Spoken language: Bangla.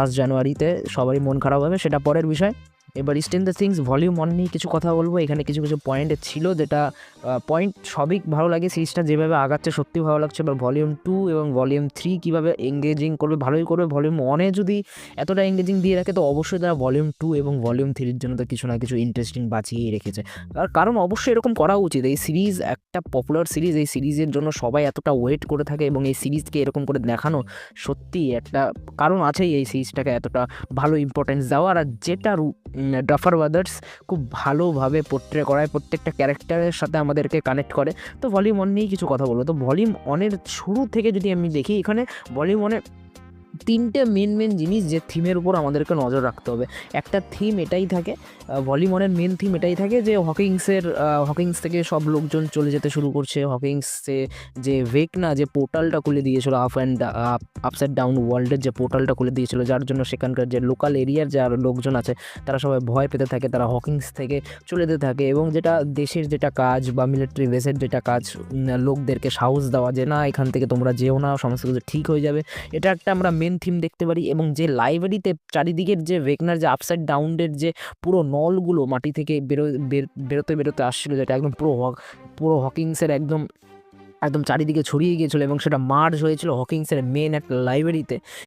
1 জানুয়ারিতে সবারই মন খারাপ হবে, সেটা পরের বিষয়। এবার স্ট্রেঞ্জার থিংস ভলিউম 1 নিয়ে কিছু কথা বলবো। এখানে কিছু পয়েন্ট ছিল যেটা পয়েন্ট সবই ভালো লাগে, সিরিজটা যেভাবে আগাচ্ছে সত্যি ভালো লাগছে। এবার ভলিউম 2 এবং ভলিউম 3 কীভাবে এঙ্গেজিং করবে, ভালোই করবে। ভলিউম 1-এ যদি এতটা এঙ্গেজিং দিয়ে রাখে তো অবশ্যই তারা ভলিউম 2 এবং ভলিউম 3-র জন্য তো কিছু না কিছু ইন্টারেস্টিং বাঁচিয়েই রেখেছে। কারণ অবশ্যই এরকম করা উচিত। এই সিরিজ একটা পপুলার সিরিজ, এই সিরিজের জন্য সবাই এতটা ওয়েট করে থাকে এবং এই সিরিজকে এরকম করে দেখানো সত্যিই একটা কারণ আছেই এই সিরিজটাকে এতটা ভালো ইম্পর্টেন্স দেওয়ার। আর যেটা ডাফার ব্রাদার্স খুব ভালোভাবে পোর্ট্রে করায়, প্রত্যেকটা ক্যারেক্টারের সাথে আমাদেরকে কানেক্ট করে। তো ভলিউম 1 নিয়েই কিছু কথা বলবো। তো ভলিউম 1-এর শুরু থেকে যদি আমি দেখি, এখানে ভলিউম 1-এ 3টে মেন জিনিস যে থিমের উপর আমাদেরকে নজর রাখতে হবে। একটা থিম এটাই থাকে, ভলিউম 1-এর মেন থিম এটাই থাকে যে হকিংস থেকে সব লোকজন চলে যেতে শুরু করছে। হকিংসে যে ভেকনা যে পোর্টালটা খুলে দিয়েছিল, আপসাইড ডাউন ওয়ার্ল্ডের যে পোর্টালটা খুলে দিয়েছিল, যার জন্য সেখানকার যে লোকাল এরিয়ার যারা লোকজন আছে তারা সবাই ভয় পেতে থাকে, তারা হকিংস থেকে চলে যেতে থাকে। এবং যেটা দেশের যেটা কাজ বা মিলিটারি বেসের যেটা কাজ, লোকদেরকে সাহস দেওয়া যে না এখান থেকে তোমরা যেও না, সমস্ত কিছু ঠিক হয়ে যাবে, এটা একটা আমরা মেন থিম দেখতে পারি। এবং যে লাইব্রেরিতে চারিদিকের যে ভেকনার যে আপসাইড ডাউনের যে পুরো নলগুলো মাটি থেকে বেরোতে আসছিলো, যেটা একদম পুরো হকিংসের একদম চারিদিকে ছড়িয়ে গিয়েছিলো এবং সেটা মার্জ হয়েছিল হকিংসের মেন একটা লাইব্রেরিতে।